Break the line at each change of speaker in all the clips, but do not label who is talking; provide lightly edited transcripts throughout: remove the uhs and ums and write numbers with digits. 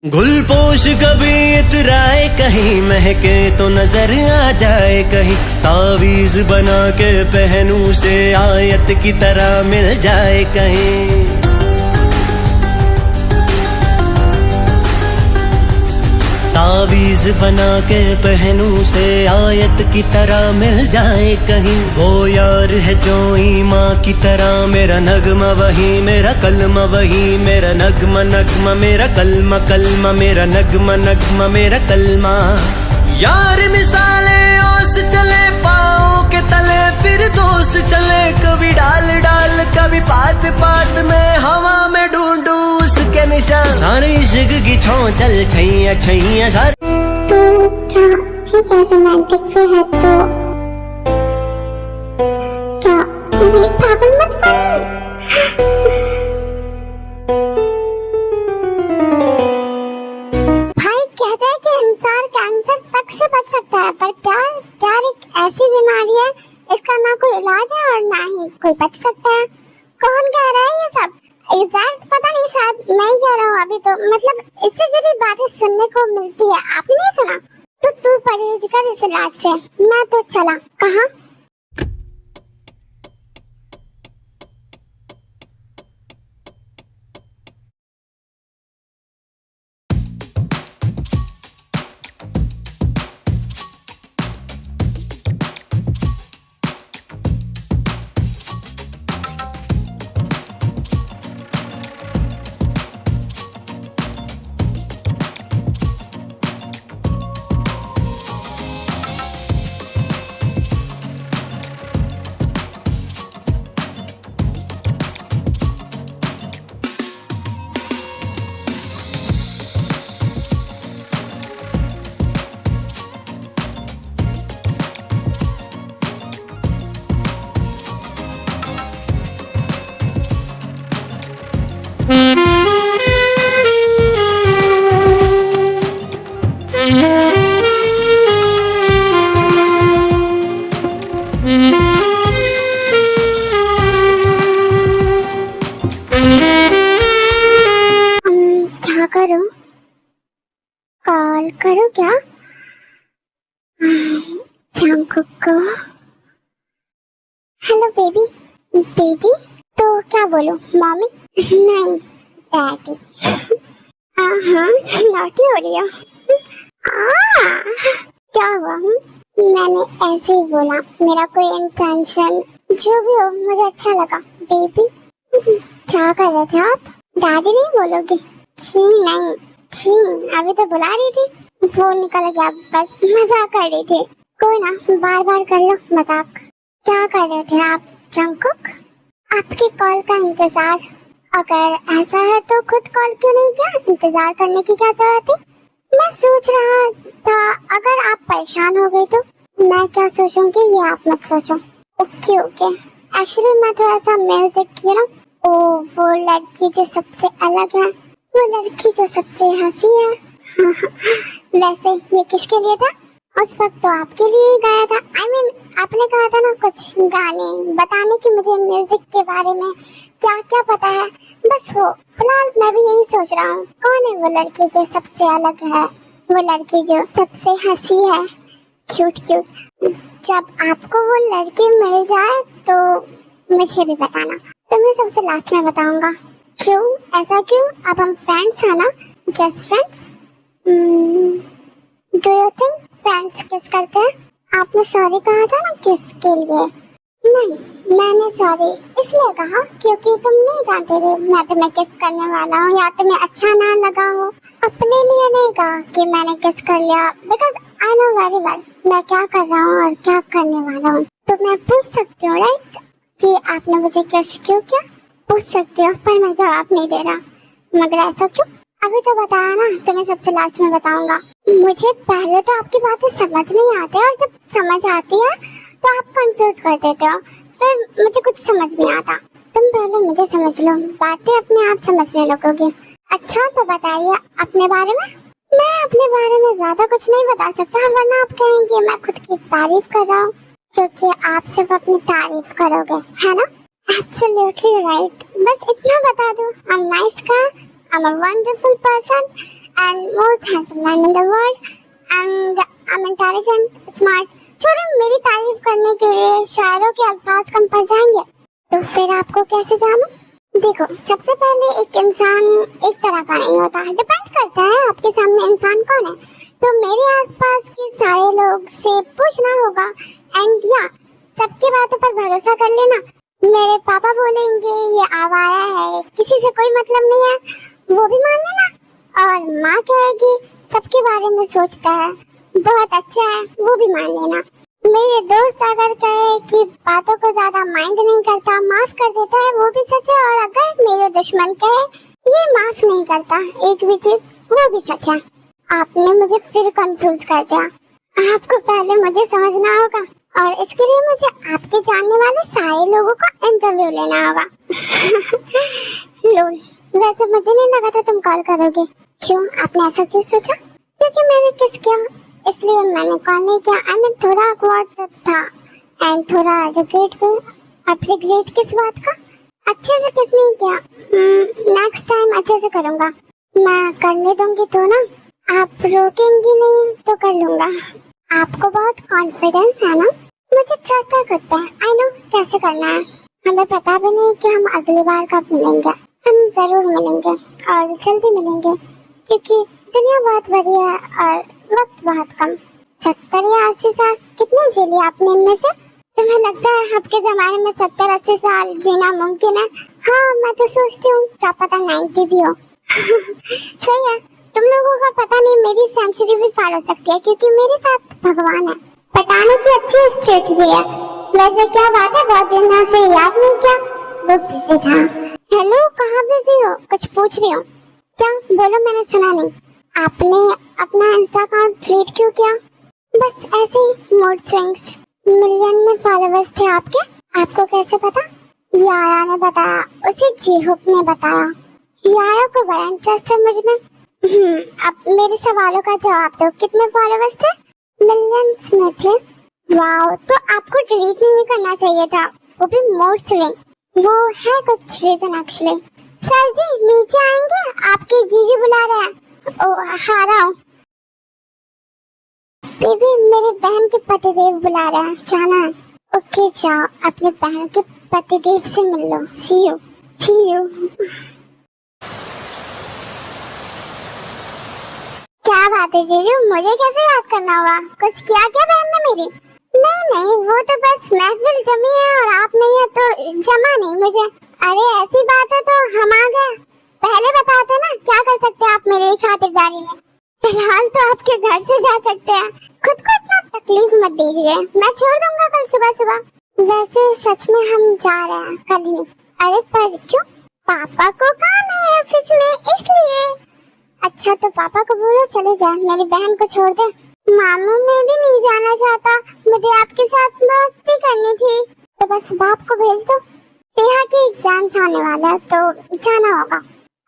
गुलपोश कभी इतराए, कहीं महके तो नजर आ जाए, कहीं तावीज बना के पहनूं से आयत की तरह मिल जाए, कहीं तावीज बना के पहनूं से आयत की तरह मिल जाए, कहीं वो यार है जो ईमां की तरह, मेरा नगमा वही मेरा कलमा वही, मेरा नगमा नगमा मेरा कलमा कलमा, मेरा नगमा नगमा मेरा कलमा। यार मिसाले ओस चले पाँव के तले, फिर दोस्त चले कभी डाल डाल कभी पात पात में, हवा में ढूंढूं उसके निशान, सारे इश्क की छो चल छैया छैया सारे।
तो क्या ठीक है, रोमांटिक भी है तो क्या ये पागल मत बन। भाई कहते हैं कि इंसान कैंसर तक से बच सकता है, पर प्यार एक ऐसी बीमारी है, इसका ना कोई इलाज है और ना ही कोई बच सकता है। कौन कह रहा है ये सब? एग्जैक्ट पता नहीं, शायद मैं ही कह रहा हूँ अभी तो, मतलब इससे जुड़ी बातें सुनने को मिलती है। आपने नहीं सुना? तो तू परहेज कर इस इलाज से, मैं तो चला। कहाँ? क्या करूं? कॉल करूं क्या जंकुक को? Hello baby. बेबी तो क्या बोलूं? मम्मी? नहीं, डैडी। हाँ नॉटी हो रही हो। क्या हुआ? मैंने ऐसे ही बोला, मेरा कोई इंटेंशन जो भी हो मुझे अच्छा लगा। बेबी क्या कर रहे थे आप? डैडी नहीं बोलोगे? छी नहीं, छी अभी तो बुला रही थी, वो निकल गया, बस मजाक कर रही थी। कोई ना, बार बार कर लो मजाक। क्या कर रहे थे आप जंकुक? आपकी कॉल का इंतजार। अगर ऐसा है तो खुद कॉल क्यों नहीं किया? इंतजार करने की क्या जरूरत थी? मैं सोच रहा था अगर आप परेशान हो गई तो मैं क्या सोचूंगी ये आप मत सोचो। ओके एक्चुअली मैं थोड़ा सा म्यूजिक वो लड़की जो सबसे अलग है, वो लड़की जो सबसे हंसी है। वैसे ये किसके लिए था? उस वक्त तो आपके लिए ही गाया था। I mean, आपने कहा था ना कुछ गाने बताने की मुझे म्यूजिक के बारे में क्या क्या पता है, बस वो। फिलहाल मैं भी यही सोच रहा हूँ, कौन है वो लड़की जो सबसे अलग है, वो लड़की जो सबसे हंसी है, क्यूट। जब आपको वो लड़की मिल जाए तो मुझे भी बताना, तो मैं सबसे लास्ट में बताऊंगा। क्यों? ऐसा क्यों? अब हम फ्रेंड्स हैं ना, just friends. Do you think friends किस करते हैं? आपने सॉरी कहा था ना, किसके लिए? नहीं, मैंने सॉरी इसलिए कहा क्योंकि तुम नहीं जानते थे मैं तुम्हें किस करने वाला हूँ, या तुम्हें अच्छा ना लगा हो। अपने लिए नहीं कहा कि मैंने किस कर लिया, because I know very well मैं क्या कर रहा हूँ और क्या करने वाला हूँ। तो मैं पूछ सकती हूँ राइट कि आपने मुझे किस क्यों किया? पूछ सकती हो, पर मैं जवाब नहीं दे रहा। मगर ऐसा क्यों? अभी तो बताया ना, तो मैं सबसे लास्ट में बताऊंगा। मुझे पहले तो आपकी बातें समझ नहीं आती, और जब समझ आती है तो आप कंफ्यूज कर देते हो, फिर मुझे कुछ समझ नहीं आता। तुम पहले मुझे समझ लो, बातें अपने आप समझने लगोगे। अच्छा तो बताइए अपने बारे में। मैं अपने बारे में ज्यादा कुछ नहीं बता सकता, वरना आप कहेंगे मैं खुद की तारीफ कर रहा हूँ, क्योंकि आप सिर्फ अपनी तारीफ करोगे, है ना? Absolutely right. बस इतना बता दो, I'm nice guy, I'm a wonderful person and most handsome man in the world and I'm intelligent, smart। छोड़ो, मेरी तारीफ करने के लिए शायरों के अल्फाज कम पड़ जाएंगे। तो फिर आपको कैसे जानूं? देखो, सबसे पहले एक इंसान एक तरह का नहीं होता, डिपेंड करता है आपके सामने इंसान कौन है। तो मेरे आसपास के सारे लोग से पूछना होगा एंड या सबकी बातों पर भरोसा कर लेना। मेरे पापा बोलेंगे ये आवारा है, किसी से कोई मतलब नहीं है, वो भी मान लेना। और माँ कहेगी सबके बारे में सोचता है, बहुत अच्छा है, वो भी मान लेना। मेरे दोस्त अगर कहे कि बातों को ज्यादा माइंड नहीं करता, माफ कर देता है, वो भी सच है। और अगर मेरे दुश्मन कहे ये माफ नहीं करता, एक भी चीज, वो भी सच है। आपने मुझे फिर कंफ्यूज कर दिया। आपको पहले मुझे समझना होगा और इसके लिए मुझे आपके जानने वाले सारे लोगों का इंटरव्यू लेना होगा। लोल, वैसे मुझे नहीं लगा था तुम कॉल करोगे। क्यों, आपने ऐसा क्यों सोचा? क्योंकि मैंने किस किया इसलिए मैंने कॉल नहीं किया। आई मीन थोड़ा awkward था एंड थोड़ा रिग्रेट भी। अब रिग्रेट किस बात का? अच्छे से किस नहीं किया। नेक्स्ट टाइम अच्छे से करूँगा। मैं करने दूंगी तो ना, आप रोकेंगी नहीं तो कर लूँगा। आपको बहुत कॉन्फिडेंस है ना? मुझे ट्रस्ट है खुद पे। आई नो कैसे करना है। हमें पता भी नहीं कि हम अगली बार कब मिलेंगे। हम जरूर मिलेंगे और जल्दी मिलेंगे क्योंकि दुनिया बहुत बड़ी है और वक्त बहुत कम। 70 या 80 साल कितने जी लिया आपने इनमें से? तुम्हें लगता है आपके जमाने में 70-80 साल जीना मुमकिन है? हाँ, मैं तो सोचती हूँ क्या पता 90 भी हो। सही है, तुम लोगों का पता नहीं मेरी सेंचुरी भी पार हो सकती है क्योंकि मेरे साथ भगवान है। पटाने की अच्छी स्ट्रेटजी है। वैसे क्या बात है, बहुत दिनों से याद नहीं किया? वो बिजी था। हेलो, कहाँ बिजी हो? कुछ पूछ रही हूँ। क्या बोलो, मैंने सुना नहीं। आपने अपना इंस्टा अकाउंट डिलीट क्यों किया? बस ऐसे ही, मूड स्विंग्स। मिलियन में फॉलोअर्स थे आपके। आपको कैसे पता? याया ने बताया, उसे जीहुप ने बताया। याया को बड़ा इंटरेस्ट है मुझ में। अब मेरे सवालों का जवाब दो, कितने फॉलोअर्स थे? मिलियंस में थे। वाओ, तो आपको डिलीट नहीं करना चाहिए था, वो भी मूड स्विंग। वो है कुछ रीजन एक्चुअली। सर जी नीचे आएंगे, आपके जीजू बुला रहे हैं। ओ हाँ रहा हूँ। बेबी, मेरे बहन के पतिदेव बुला रहे हैं, जाना है। ओके जाओ, अपने बहन के पतिदेव से मिल लो। सी यू, सी यू। क्या बात है जीजू, मुझे कैसे याद करना हुआ? कुछ किया क्या बहन ने मेरी? नहीं, वो तो बस महफिल जमी है और आप नहीं है तो जमा नहीं मुझे। अरे ऐसी बात है तो हम आ गए। पहले बताते ना, क्या कर सकते हैं आप मेरी खातिरदारी में? फिलहाल तो आपके घर से जा सकते हैं। खुद को इतना तकलीफ मत दीजिए, मैं छोड़ दूंगा कल सुबह सुबह। वैसे सच में हम जा रहे हैं कल ही। अरे पर क्यों? पापा को काम है ऑफिस में इसलिए। अच्छा तो पापा को बोलो चले जाए, मेरी बहन को छोड़ दे। मामू मैं भी नहीं जाना चाहता, मुझे आपके साथ मस्ती करनी थी। तो बस बाप को भेज दो। नेहा के एग्जाम्स आने वाला है तो जाना होगा।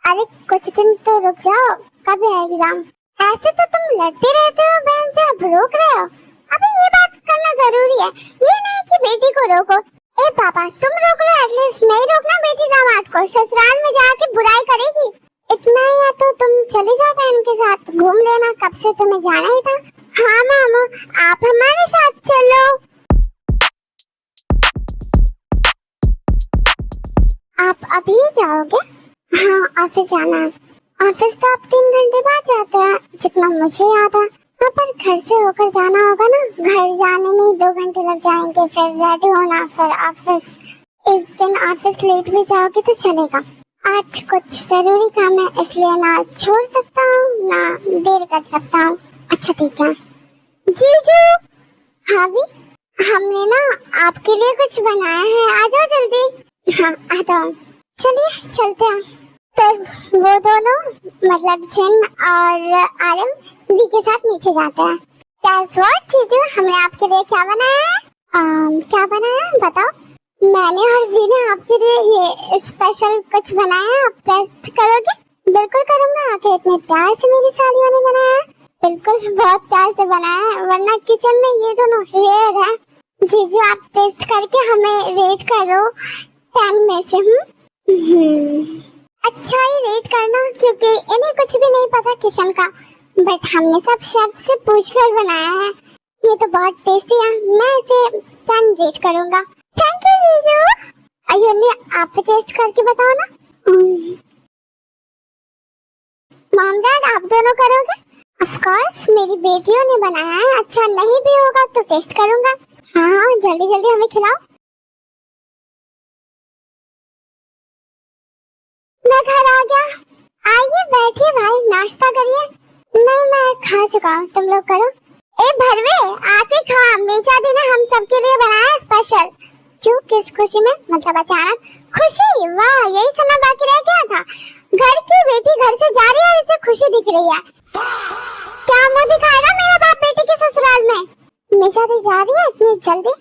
अरे कुछ दिन तो रुक जाओ, कब है एग्जाम? ऐसे तो तुम लड़ते रहते हो बहन से, अब रोक रहे हो। अबे ये बात करना जरूरी है, ये नहीं कि बेटी को रोको। ए पापा तुम रोक लो, एटलीस्ट नहीं रोकना बेटी दामाद को, ससुराल में जाके बुराई करेगी। इतना ही है तो तुम चले जाओ बहन के साथ, घूम लेना, कब से तुम्हें जाना ही था। हाँ मामू, आप हमारे साथ चलो। आप अभी जाओगे? हाँ ऑफिस जाना है। ऑफिस तो आप 3 घंटे बाद जाते हैं जितना मुझे याद है। हाँ पर घर से होकर जाना होगा ना, घर जाने में 2 घंटे लग जाएंगे, फिर रेडी होना, फिर ऑफिस। एक दिन ऑफिस लेट भी जाओगे तो चलेगा। आज कुछ जरूरी काम है इसलिए ना छोड़ सकता हूँ ना देर कर सकता हूँ। अच्छा ठीक है। जीजू। हाँ भी, हमने ना आपके लिए कुछ बनाया है, आ जाओ जल्दी। हाँ आता हूँ। चलिए चलते हैं। तो वो दोनों मतलब जिन और आरम वी के साथ नीचे जाते हैं। Guess what, जीजू, हमने आपके लिए क्या बनाया है? क्या बनाया है बताओ? मैंने और वी ने आपके लिए ये स्पेशल कुछ बनाया है, आप टेस्ट करोगे? बिल्कुल करूँगा, आखिर इतने प्यार से मेरी सालियों ने बनाया है। बिल्कुल बहुत प्यार से बनाया है, वरना किचन में ये दोनों रेयर है। जीजू आप टेस्ट करके हमें रेट करो 10 में से। अच्छा ये रेट करना, क्योंकि इन्हें कुछ भी नहीं पता किचन का, बट हमने सब शेफ से पूछकर बनाया है। ये तो बहुत टेस्टी है, मैं इसे 10 रेट करूंगा। थैंक यू जीजू। अयुन्नी, आप टेस्ट करके बताओ ना। मॉम डैड, आप दोनों करोगे? ऑफ कोर्स, मेरी बेटियों ने बनाया है, अच्छा नहीं भी होगा तो टेस्ट करूंगा। हाँ, जल्दी जल्दी हमें खिलाओ। मैं घर आ गया। आइए बैठिए भाई, नाश्ता करिए। नहीं, मैं खा चुका हूँ, तुम लोग करो। ए भरवे, आके खा, मीठा दिन हम सबके लिए बनाया है स्पेशल। क्यों, किस खुशी में? मतलब अचानक खुशी? वाह, यही सुनना बाकी रह गया था। घर की बेटी घर से जा रही है और इसे खुशी दिख रही है। क्या मुंह दिखाएगा मेरा बाप बेटी के ससुराल में? मीठा दी जा रही है इतनी जल्दी?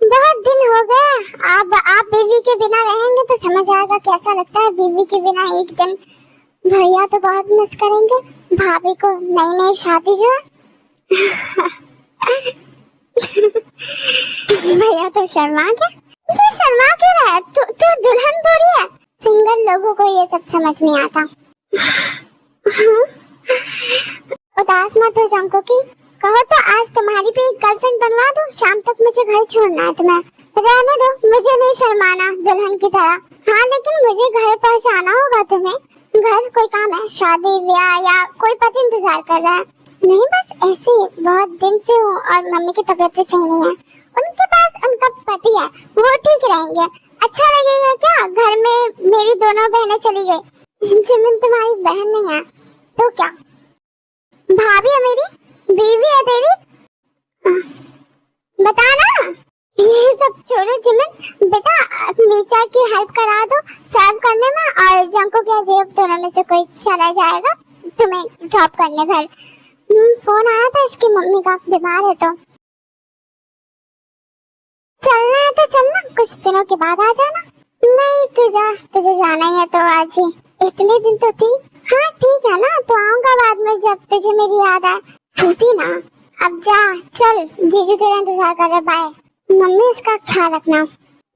बहुत दिन हो गए। अब आप बीवी के बिना रहेंगे तो समझ आएगा कैसा लगता है बीवी के बिना एक दिन। भैया तो बहुत मिस करेंगे भाभी को, नई नई शादी जो है। भैया तो शर्मा के, ये शर्मा क्यों रहा है? तू दुल्हन थोड़ी है। सिंगल लोगों को ये सब समझ नहीं आता। उदास मत हो जंको की, कहो तो आज तुम्हारी भी एक गर्लफ्रेंड बनवा दूं, शाम तक मुझे घर छोड़ना है तुम्हें। रहने दो, मुझे नहीं शर्माना दुल्हन की तरह। हाँ, लेकिन मुझे घर पहुंचाना होगा तुम्हें। घर कोई काम है, शादी ब्याह या कोई पति इंतजार कर रहा है? नहीं, बस ऐसे ही बहुत दिन से हूँ और मम्मी की तबीयत भी सही नहीं है। उनके पास उनका पति है, वो ठीक रहेंगे। अच्छा लगेगा क्या घर में मेरी दोनों बहनें चली गई? जिमिन तुम्हारी बहन नहीं है तो क्या, भाभी है मेरी, बीवी है तेरी। बता ना। ये सब छोड़ो जिमिन, बेटा मीचा की हेल्प करा दो सर्व करने में, और जंको क्या जेब दोनों में से कोई चला जाएगा तुम्हें ड्रॉप करने घर। फोन आया था इसकी मम्मी का, बीमार है तो। चलना है तो चलना, कुछ दिनों के बाद आ जाना। नहीं, तुझे जाना ही है तो आज ही, इतने दिन तो थी। हाँ ठीक है ना, तो आऊंगा बाद में जब तुझे मेरी याद आए। फूफी ना, अब जा, चल जीजू तेरा इंतजार कर रहे। बाय। मम्मी, इसका ख्याल रखना।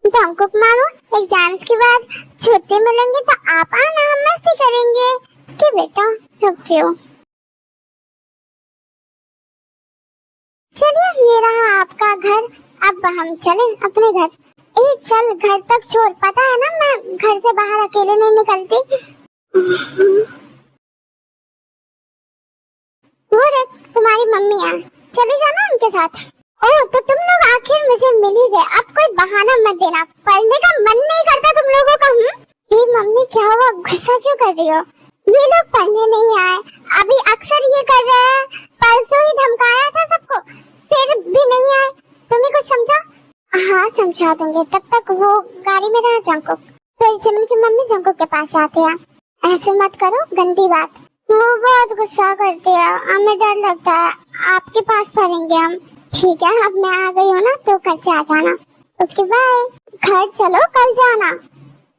तो हमको मानो एग्जाम्स के बाद छुट्टी मिलेंगे तो आप आना, हम मस्ती करेंगे। कि बेटा, लव यू। चलिए, ये रहा आपका घर, अब हम चले अपने घर। ए चल, घर तक छोड़, पता है ना मैं घर से बाहर अकेले नहीं निकलती। वो देख, तुम्हारी मम्मी है, चली जाना उनके साथ। ओह, तो तुम लोग आखिर मुझे मिल ही गए। अब कोई बहाना मत देना, पढ़ने का मन नहीं करता तुम लोगों का। ये मम्मी, क्या हुआ, गुस्सा क्यों कर रही हो? ये लोग पढ़ने नहीं आए, अभी अक्सर ये कर रहे हैं। परसों ही धमकाया था सबको, फिर भी नहीं आए। तुम्हें कुछ समझा? हाँ, समझा दूंगे। तब तक वो गाड़ी में रहा जंकुक, फिर जिमिन की मम्मी जंकुक के पास आती है। ऐसे मत करो, गंदी बात। वो बहुत गुस्सा करती है, हमें डर लगता है। आपके पास पढ़ेंगे हम। ठीक है, अब मैं आ गई हूँ ना, तो कल से आ जाना। Okay bye. घर चलो, कल जाना।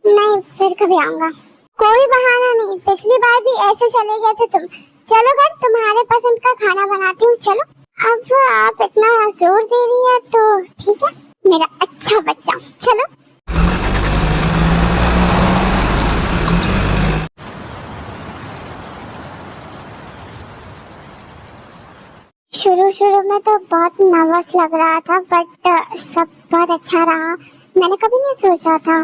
नहीं, फिर कभी आऊंगा। कोई बहाना नहीं, पिछली बार भी ऐसे चले गए थे तुम। चलो घर, तुम्हारे पसंद का खाना बनाती हूँ, चलो। अब आप इतना जोर दे रही है तो ठीक है, मेरा अच्छा बच्चा, चलो। शुरू में तो बहुत नर्वस लग रहा था, बट सब बहुत अच्छा रहा। मैंने कभी नहीं सोचा था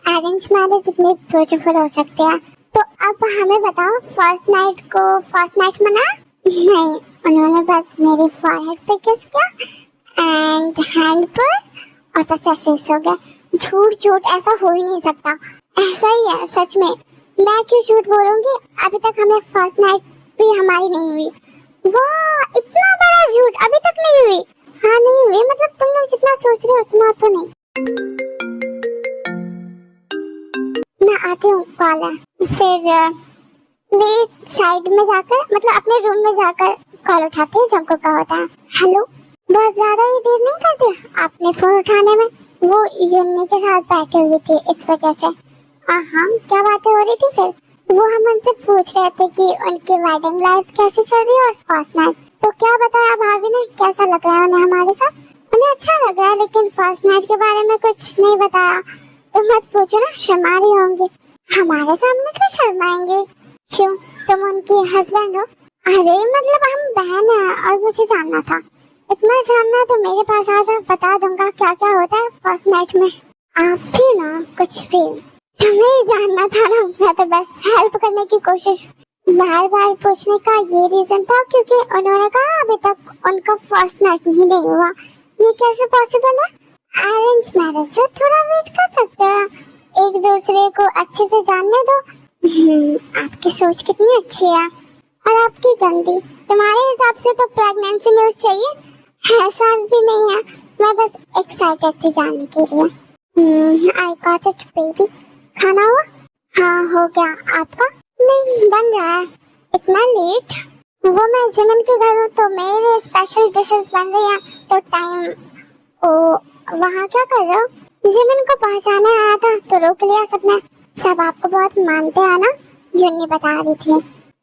अरेंज मैरिज इतनी ब्यूटीफुल हो सकती है। तो अब हमें बताओ, फर्स्ट नाइट मना? नहीं, उन्होंने बस मेरी फॉरहेड पे किस किया एंड हैंड पर, और बस ऐसे ही सो गए। झूठ ऐसा हो ही नहीं सकता। ऐसा ही है सच में, मैं क्यों झूठ बोलूंगी? अभी तक हमें फर्स्ट नाइट भी हमारी नहीं हुई। वाह, इतना बड़ा झूठ, अभी तक नहीं हुई? हाँ नहीं हुई, मतलब तुम लोग जितना सोच रहे हो उतना तो नहीं। मैं आती हूँ, कॉल है। फिर मेरी साइड में जाकर, मतलब अपने रूम में जाकर कॉल उठाते हैं, जंको का होता है। हेलो, बहुत ज्यादा ही देर नहीं करते आपने फोन उठाने में? वो युन्नी के साथ बैठे हुई थी इस वजह से। हाँ, क्या बातें हो रही थी फिर? वो हम उनसे पूछ रहे थे कि उनकी वेडिंग लाइफ कैसी चल रही है और फर्स्ट नाइट। तो क्या बताया भाभी ने, कैसा लग रहा है उन्हें हमारे साथ? उन्हें अच्छा लग रहा है, लेकिन फर्स्ट नाइट के बारे में कुछ नहीं बताया। तो मत पूछो ना, शर्मा रही होंगी। हमारे सामने क्यों शर्माएंगे? क्यों, तुम उनकी हस्बैंड हो? अरे मतलब हम बहन हैं और मुझे जानना था। इतना जानना तो मेरे पास आ जाओ, बता दूंगा क्या क्या होता है फर्स्ट नाइट में। आप भी ना कुछ भी, तुम्हें ही जानना था ना, मैं तो बस हेल्प करने की कोशिश। बार बार पूछने का ये रीजन था क्योंकि उन्होंने कहा अभी तक उनका फर्स्ट नाइट नहीं हुआ। ये कैसे पॉसिबल है? अरेंज मैरिज है, थोड़ा वेट कर सकते हैं, एक दूसरे को अच्छे से जानने दो। आपकी सोच कितनी अच्छी है और आपकी गंदी। तुम्हारे हिसाब से तो प्रेगनेंसी न्यूज चाहिए, ऐसा भी नहीं है। मैं बस एक्साइटेड थी जानने के लिए। I got it baby. खाना हुआ? हाँ हो गया, आपका? नहीं, बन रहा है। इतना लेट? वो मैं जिमन के घर हूँ तो मेरे स्पेशल डिशेस बन रही हैं, तो टाइम। ओ, वहाँ क्या कर रहे हो? जिमन को पहुँचाने आया था तो रोक लिया सबने। सब आपको बहुत मानते हैं ना? जुन्नी बता रही थी।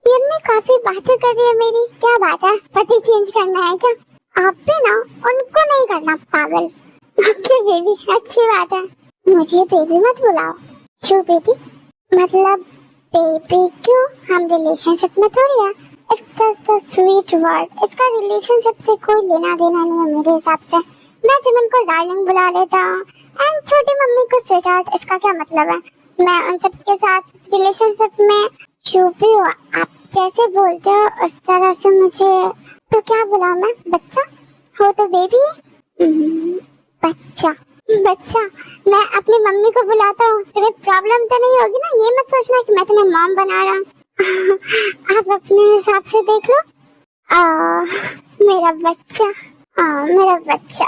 ये काफी बातें कर रही है मेरी, क्या बात है? पति चेंज करना है क्या? आप भी ना, उनको नहीं करना, पागल। ओके बेबी, अच्छी बात है। मुझे बेबी मत बुलाओ। क्यों बेबी? मतलब बेबी क्यों? हम रिलेशनशिप में थोड़ी है। It's just a sweet word. इसका रिलेशनशिप से कोई लेना देना नहीं है मेरे हिसाब से। मैं जिमन को डार्लिंग बुला लेता हूँ एंड छोटी मम्मी को स्वीटहार्ट। इसका क्या मतलब है? मैं उन सब के साथ रिलेशनशिप में जो भी हो, आप जैसे बोलते हो उस तरह से मुझे तो क्या बुलाऊं मैं? बच्चा हो तो बेबी? बच्चा बच्चा मैं अपनी मम्मी को बुलाता हूँ, तुम्हें प्रॉब्लम तो नहीं होगी ना? ये मत सोचना कि मैं तुम्हें मॉम बना रहा हूँ। आप अपने हिसाब से देख लो। मेरा बच्चा, मेरा बच्चा।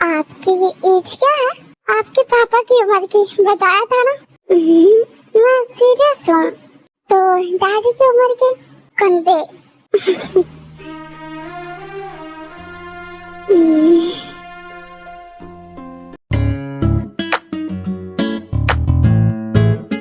आपकी एज क्या है? आपके पापा की उम्र की बताया था ना? मैं सीरियस हूँ। तो डैडी की उम्र के कंधे।